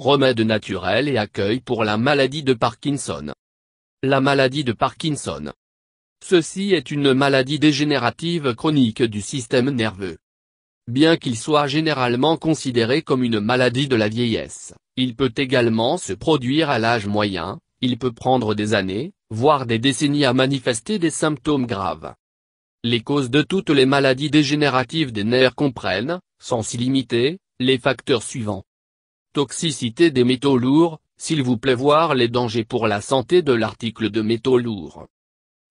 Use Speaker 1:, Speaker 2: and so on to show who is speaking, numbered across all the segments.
Speaker 1: remède naturel et accueil pour la maladie de Parkinson. La maladie de Parkinson. Ceci est une maladie dégénérative chronique du système nerveux. Bien qu'il soit généralement considéré comme une maladie de la vieillesse, il peut également se produire à l'âge moyen, il peut prendre des années, voire des décennies à manifester des symptômes graves. Les causes de toutes les maladies dégénératives des nerfs comprennent, sans s'y limiter, les facteurs suivants. Toxicité des métaux lourds, s'il vous plaît voir les dangers pour la santé de l'article de métaux lourds.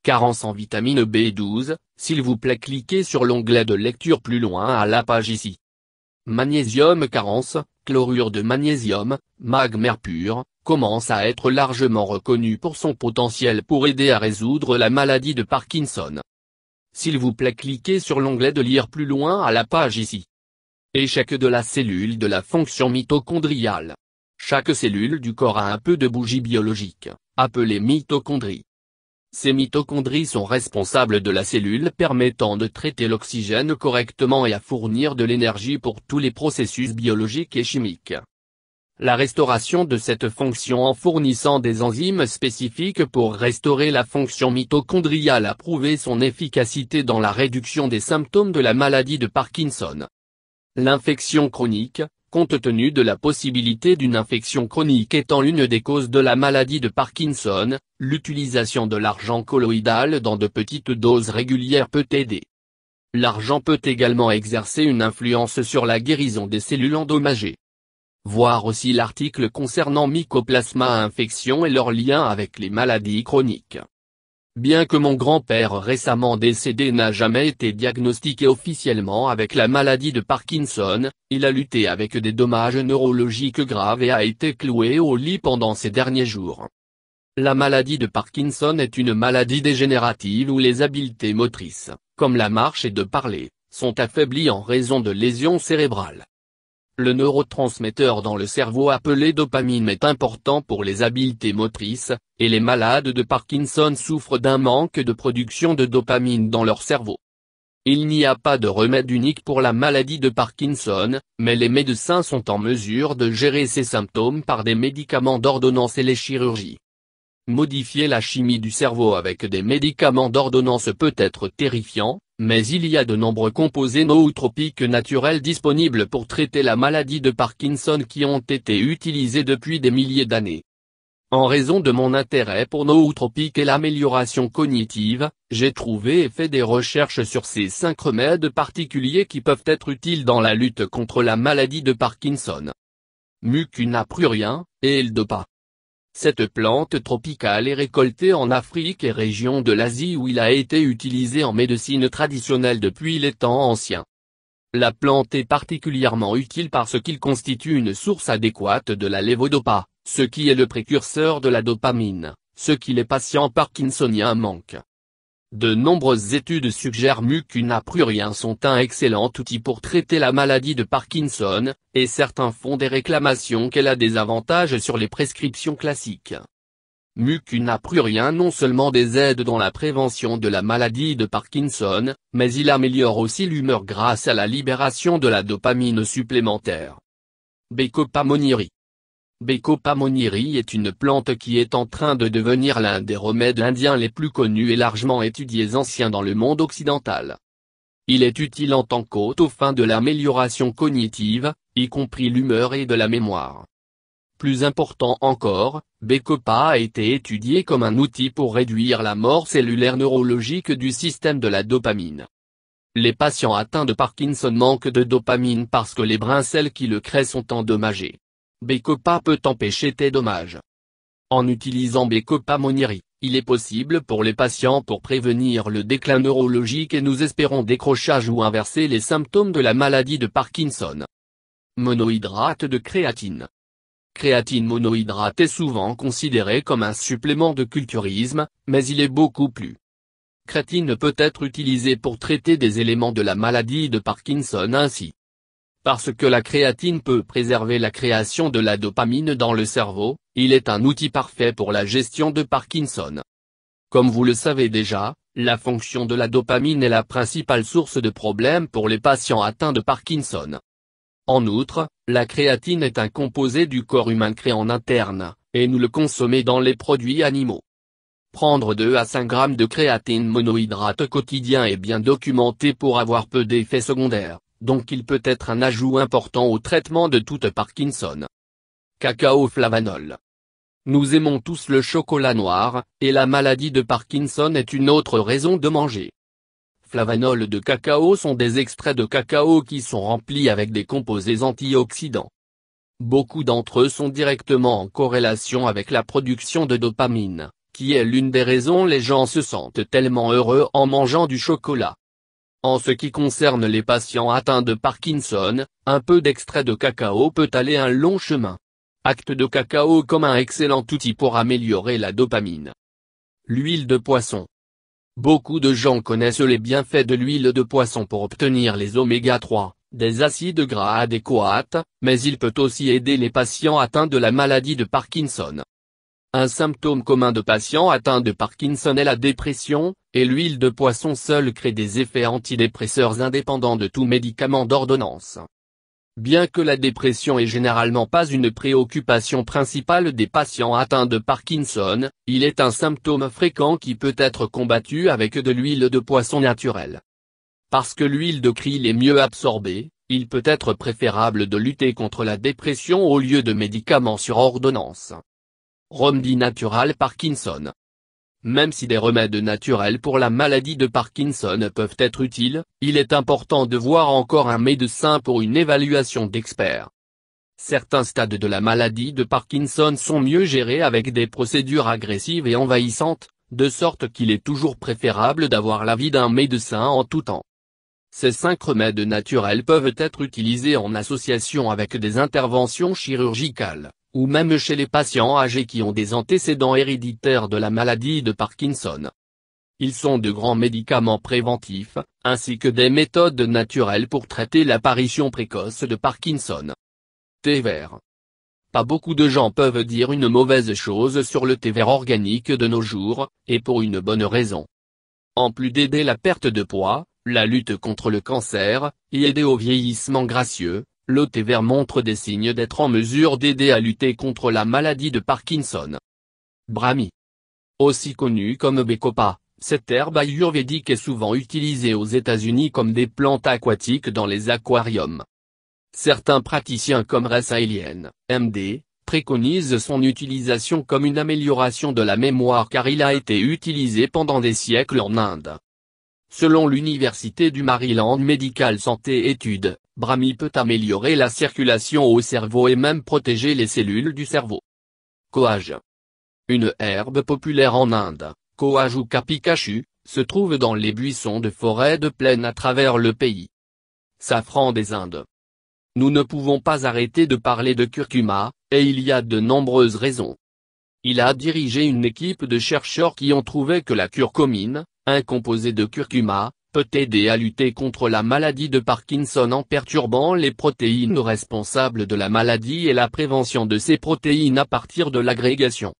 Speaker 1: Carence en vitamine B12, s'il vous plaît cliquez sur l'onglet de lecture plus loin à la page ici. Magnésium carence, chlorure de magnésium, mag-mercure, commence à être largement reconnu pour son potentiel pour aider à résoudre la maladie de Parkinson. S'il vous plaît cliquez sur l'onglet de lire plus loin à la page ici. Échec de la cellule de la fonction mitochondriale. Chaque cellule du corps a un peu de bougie biologique, appelée mitochondrie. Ces mitochondries sont responsables de la cellule permettant de traiter l'oxygène correctement et à fournir de l'énergie pour tous les processus biologiques et chimiques. La restauration de cette fonction en fournissant des enzymes spécifiques pour restaurer la fonction mitochondriale a prouvé son efficacité dans la réduction des symptômes de la maladie de Parkinson. L'infection chronique, compte tenu de la possibilité d'une infection chronique étant l'une des causes de la maladie de Parkinson, l'utilisation de l'argent colloïdal dans de petites doses régulières peut aider. L'argent peut également exercer une influence sur la guérison des cellules endommagées. Voir aussi l'article concernant Mycoplasma infection et leur lien avec les maladies chroniques. Bien que mon grand-père récemment décédé n'a jamais été diagnostiqué officiellement avec la maladie de Parkinson, il a lutté avec des dommages neurologiques graves et a été cloué au lit pendant ces derniers jours. La maladie de Parkinson est une maladie dégénérative où les habiletés motrices, comme la marche et de parler, sont affaiblies en raison de lésions cérébrales. Le neurotransmetteur dans le cerveau appelé dopamine est important pour les habiletés motrices, et les malades de Parkinson souffrent d'un manque de production de dopamine dans leur cerveau. Il n'y a pas de remède unique pour la maladie de Parkinson, mais les médecins sont en mesure de gérer ces symptômes par des médicaments d'ordonnance et les chirurgies. Modifier la chimie du cerveau avec des médicaments d'ordonnance peut être terrifiant, mais il y a de nombreux composés nootropiques naturels disponibles pour traiter la maladie de Parkinson qui ont été utilisés depuis des milliers d'années. En raison de mon intérêt pour nootropiques et l'amélioration cognitive, j'ai trouvé et fait des recherches sur ces 5 remèdes particuliers qui peuvent être utiles dans la lutte contre la maladie de Parkinson. Mucuna prurien, et L-Dopa. Cette plante tropicale est récoltée en Afrique et région de l'Asie où il a été utilisé en médecine traditionnelle depuis les temps anciens. La plante est particulièrement utile parce qu'il constitue une source adéquate de la lévodopa, ce qui est le précurseur de la dopamine, ce qui les patients parkinsoniens manquent. De nombreuses études suggèrent mucuna prurien sont un excellent outil pour traiter la maladie de Parkinson, et certains font des réclamations qu'elle a des avantages sur les prescriptions classiques. Mucuna prurien non seulement des aides dans la prévention de la maladie de Parkinson, mais il améliore aussi l'humeur grâce à la libération de la dopamine supplémentaire. Bacopa monnieri. Bacopa monnieri est une plante qui est en train de devenir l'un des remèdes indiens les plus connus et largement étudiés anciens dans le monde occidental. Il est utile en tant qu'hôte aux fins de l'amélioration cognitive, y compris l'humeur et de la mémoire. Plus important encore, Bacopa a été étudié comme un outil pour réduire la mort cellulaire neurologique du système de la dopamine. Les patients atteints de Parkinson manquent de dopamine parce que les brins cells qui le créent sont endommagés. Bacopa peut empêcher tes dommages. En utilisant Bacopa monnieri, il est possible pour les patients pour prévenir le déclin neurologique et nous espérons décrochage ou inverser les symptômes de la maladie de Parkinson. Monohydrate de créatine. Créatine monohydrate est souvent considéré comme un supplément de culturisme, mais il est beaucoup plus. Créatine peut être utilisée pour traiter des éléments de la maladie de Parkinson ainsi. Parce que la créatine peut préserver la création de la dopamine dans le cerveau, il est un outil parfait pour la gestion de Parkinson. Comme vous le savez déjà, la fonction de la dopamine est la principale source de problèmes pour les patients atteints de Parkinson. En outre, La créatine est un composé du corps humain créé en interne, et nous le consommons dans les produits animaux. Prendre 2 à 5 grammes de créatine monohydrate quotidien est bien documenté pour avoir peu d'effets secondaires, donc il peut être un ajout important au traitement de toute Parkinson. Cacao flavanol. Nous aimons tous le chocolat noir, et la maladie de Parkinson est une autre raison de manger. Flavanols de cacao sont des extraits de cacao qui sont remplis avec des composés antioxydants. Beaucoup d'entre eux sont directement en corrélation avec la production de dopamine, qui est l'une des raisons les gens se sentent tellement heureux en mangeant du chocolat. En ce qui concerne les patients atteints de Parkinson, un peu d'extrait de cacao peut aller un long chemin. Acte de cacao comme un excellent outil pour améliorer la dopamine. L'huile de poisson. Beaucoup de gens connaissent les bienfaits de l'huile de poisson pour obtenir les oméga 3, des acides gras adéquats, mais il peut aussi aider les patients atteints de la maladie de Parkinson. Un symptôme commun de patients atteints de Parkinson est la dépression, et l'huile de poisson seule crée des effets antidépresseurs indépendants de tout médicament d'ordonnance. Bien que la dépression est généralement pas une préoccupation principale des patients atteints de Parkinson, il est un symptôme fréquent qui peut être combattu avec de l'huile de poisson naturelle. Parce que l'huile de krill est mieux absorbée, il peut être préférable de lutter contre la dépression au lieu de médicaments sur ordonnance. Remède natural Parkinson. Même si des remèdes naturels pour la maladie de Parkinson peuvent être utiles, il est important de voir encore un médecin pour une évaluation d'expert. Certains stades de la maladie de Parkinson sont mieux gérés avec des procédures agressives et envahissantes, de sorte qu'il est toujours préférable d'avoir l'avis d'un médecin en tout temps. Ces 5 remèdes naturels peuvent être utilisés en association avec des interventions chirurgicales, ou même chez les patients âgés qui ont des antécédents héréditaires de la maladie de Parkinson. Ils sont de grands médicaments préventifs, ainsi que des méthodes naturelles pour traiter l'apparition précoce de Parkinson. Thé vert. Pas beaucoup de gens peuvent dire une mauvaise chose sur le thé vert organique de nos jours, et pour une bonne raison. En plus d'aider la perte de poids, la lutte contre le cancer, et aider au vieillissement gracieux, le thé vert montre des signes d'être en mesure d'aider à lutter contre la maladie de Parkinson. Brahmi. Aussi connu comme Bacopa, cette herbe ayurvédique est souvent utilisée aux États-Unis comme des plantes aquatiques dans les aquariums. Certains praticiens comme Ressa Alien, MD, préconisent son utilisation comme une amélioration de la mémoire car il a été utilisé pendant des siècles en Inde. Selon l'Université du Maryland Medical Santé Études, Brahmi peut améliorer la circulation au cerveau et même protéger les cellules du cerveau. Coage. Une herbe populaire en Inde, coage ou kapikachu, se trouve dans les buissons de forêt de plaine à travers le pays. Safran des Indes. Nous ne pouvons pas arrêter de parler de curcuma, et il y a de nombreuses raisons. Il a dirigé une équipe de chercheurs qui ont trouvé que la curcumine, un composé de curcuma, peut aider à lutter contre la maladie de Parkinson en perturbant les protéines responsables de la maladie et la prévention de ces protéines à partir de l'agrégation.